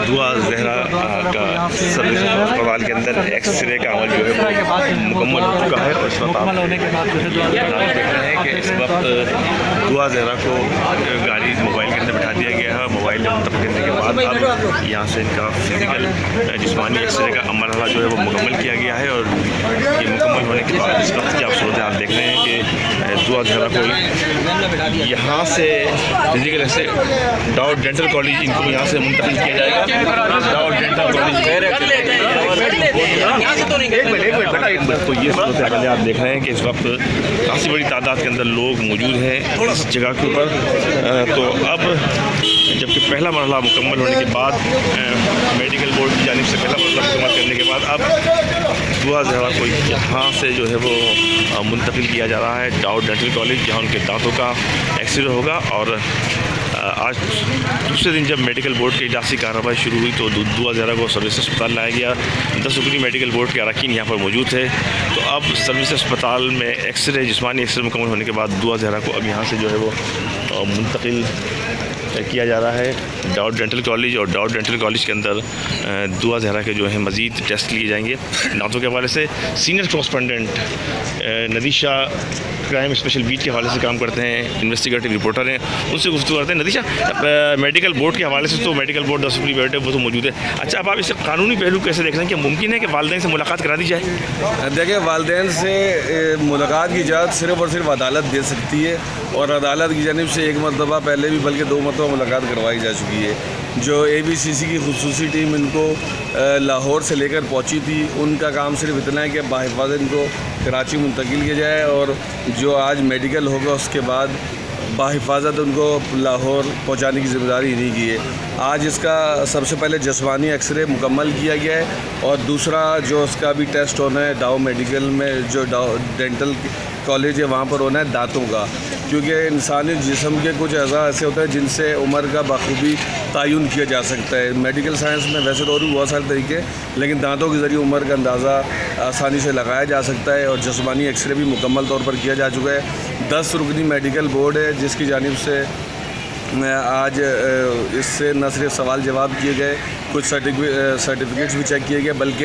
दुआ ज़हरा का सर्विस अस्पताल के अंदर एक्सरे का अमल जो है मुकम्मल हो चुका है। और इस वक्त आप देख रहे हैं कि इस वक्त दुआ ज़हरा को गाड़ी मोबाइल के अंदर बैठा दिया गया है। मोबाइल में मुंतकिल करने के बाद अब यहाँ से इनका फिज़िकल जिस्मानी एक्सरे का मरहला जो है वो मुकम्मल किया गया है। और ये मुकम्मल होने के बाद इस वक्त की आप सूरत आप देख रहे हैं कि दुआ ज़हरा को यहाँ से फिज़िकल ऐसे डाउट डेंटल कॉलेज इनको यहाँ से मुंतकिल किया जाएगा। डाउट डेंटल कॉलेज तो ये सूरत पहले आप देख रहे हैं कि इस वक्त काफ़ी बड़ी तादाद के अंदर लोग मौजूद हैं इस जगह के ऊपर। तो अब जबकि पहला मरहला मुकम्मल होने के बाद मेडिकल बोर्ड की जानिब से पहला मरहला मुकम्मल करने के बाद अब दुआ ज़हरा को यहाँ से जो है वो मुंतकिल किया जा रहा है डाउट डेंटल कॉलेज, जहाँ उनके दांतों का एक्सरे होगा। और आज दूसरे दिन जब मेडिकल बोर्ड की इजलासी कार्रवाई शुरू हुई तो दुआ ज़हरा को सर्विस अस्पताल लाया गया। 10 रुकनी मेडिकल बोर्ड के अरकान यहाँ पर मौजूद थे। तो अब सर्विस अस्पताल में एक्सरे जिस्मानी एक्सरे मुकम्मल होने के बाद दुआ ज़हरा को अब यहाँ से जो है वो मुंतकिल किया जा रहा है डाउट डेंटल कॉलेज। और डाउट डेंटल कॉलेज के अंदर दुआ ज़हरा के जो है मज़ीद टेस्ट लिए जाएंगे दांतों के हवाले से। Senior correspondent Nadisha crime special beat के हवाले से काम करते हैं, इन्वेस्टिगेटिव रिपोर्टर हैं, उनसे गुफ्तगू करते हैं। नदीशा, मेडिकल बोर्ड के हवाले से तो मेडिकल बोर्ड 10 रुपये बैठे वो तो मौजूद है। अच्छा, अब आप इसे कानूनी पहलू कैसे देख रहे हैं कि मुमकिन है कि वालिदैन से मुलाकात करा दी जाए? देखिए, वालिदैन से मुलाकात की इजाज़त सिर्फ़ और सिर्फ अदालत दे सकती है। और अदालत की जानिब से एक मरतबा पहले भी बल्कि 2 मरतबा मुलाकात करवाई जा चुकी है। जो ABCC की खुसूसी टीम इनको लाहौर से लेकर पहुंची थी, उनका काम सिर्फ इतना है कि बाहिफाज़त इनको कराची मुंतकिल किया जाए। और जो आज मेडिकल होगा उसके बाद बाहिफाज़त उनको लाहौर पहुंचाने की ज़िम्मेदारी इन्हीं की है। आज इसका सबसे पहले जिस्मानी एक्सरे मुकम्मल किया गया है। और दूसरा जो उसका भी टेस्ट होना है डाउ मेडिकल में, जो डाउ डेंटल कॉलेज है वहाँ पर होना है दांतों का। क्योंकि इंसानी जिस्म के कुछ अज़ा ऐसे होते हैं जिनसे उम्र का बखूबी तयन किया जा सकता है। मेडिकल साइंस में वैसे तो और भी बहुत सारे तरीके, लेकिन दांतों के ज़रिए उम्र का अंदाज़ा आसानी से लगाया जा सकता है। और जिस्मानी एक्सरे भी मुकम्मल तौर पर किया जा चुका है। 10 रुकनी मेडिकल बोर्ड है जिसकी जानिब से आज इससे न सिर्फ सवाल जवाब किए गए, कुछ सर्टिफिकेट्स भी चेक किए गए, बल्कि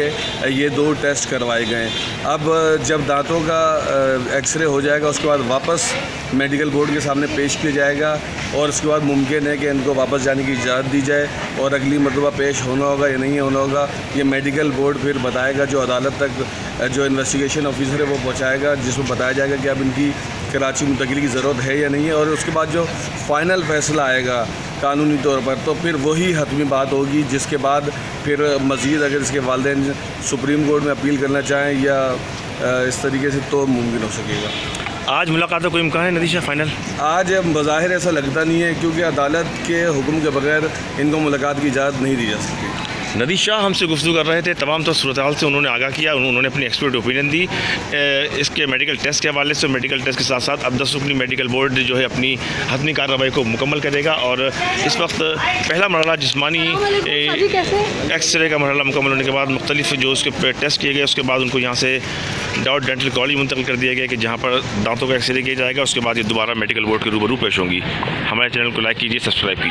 ये 2 टेस्ट करवाए गए। अब जब दांतों का एक्सरे हो जाएगा उसके बाद वापस मेडिकल बोर्ड के सामने पेश किया जाएगा। और उसके बाद मुमकिन है कि इनको वापस जाने की इजाज़त दी जाए। और अगली मरतबा पेश होना होगा या नहीं होना होगा ये मेडिकल बोर्ड फिर बताएगा। जो अदालत तक जो इन्वेस्टिगेशन ऑफिसर है वो पहुँचाएगा, जिसमें बताया जाएगा कि अब इनकी कराची मुंतकिल की ज़रूरत है या नहीं है। और उसके बाद जो फ़ाइनल फ़ैसला आएगा कानूनी तौर पर तो फिर वही हतमी बात होगी, जिसके बाद फिर मज़ीद अगर इसके वालिदैन सुप्रीम कोर्ट में अपील करना चाहें या इस तरीके से तो मुमकिन हो सकेगा। आज मुलाकात का कोई इम्कान है नदीशा फाइनल? आज बज़ाहिर ऐसा लगता नहीं है, क्योंकि अदालत के हुक्म के बगैर इनको मुलाकात की इजाज़त नहीं दी जा सकती। नदीश शाह हमसे गुफ्तगू कर रहे थे। तमाम तो सूरत हाल से उन्होंने आगाह किया, उन्होंने अपनी एक्सपर्ट ओपिनियन दी इसके मेडिकल टेस्ट के हवाले से। मेडिकल टेस्ट के साथ साथ अब 10 रुकनी मेडिकल बोर्ड जो है अपनी हतमी कार्रवाई को मुकम्मल करेगा। और इस वक्त पहला मरहला जिस्मानी एक्सरे का मरहला मुकम्मल होने के बाद मुख्तलिफ जो उसके टेस्ट किए गए उसके बाद उनको यहाँ से डाउट डेंटल कॉलेज मुंतकिल कर दिया गया कि जहाँ पर दांतों का एक्सरे किया जाएगा। उसके बाद ये दोबारा मेडिकल बोर्ड के रूबरू पेश होंगी। हमारे चैनल को लाइक कीजिए, सब्सक्राइब कीजिए।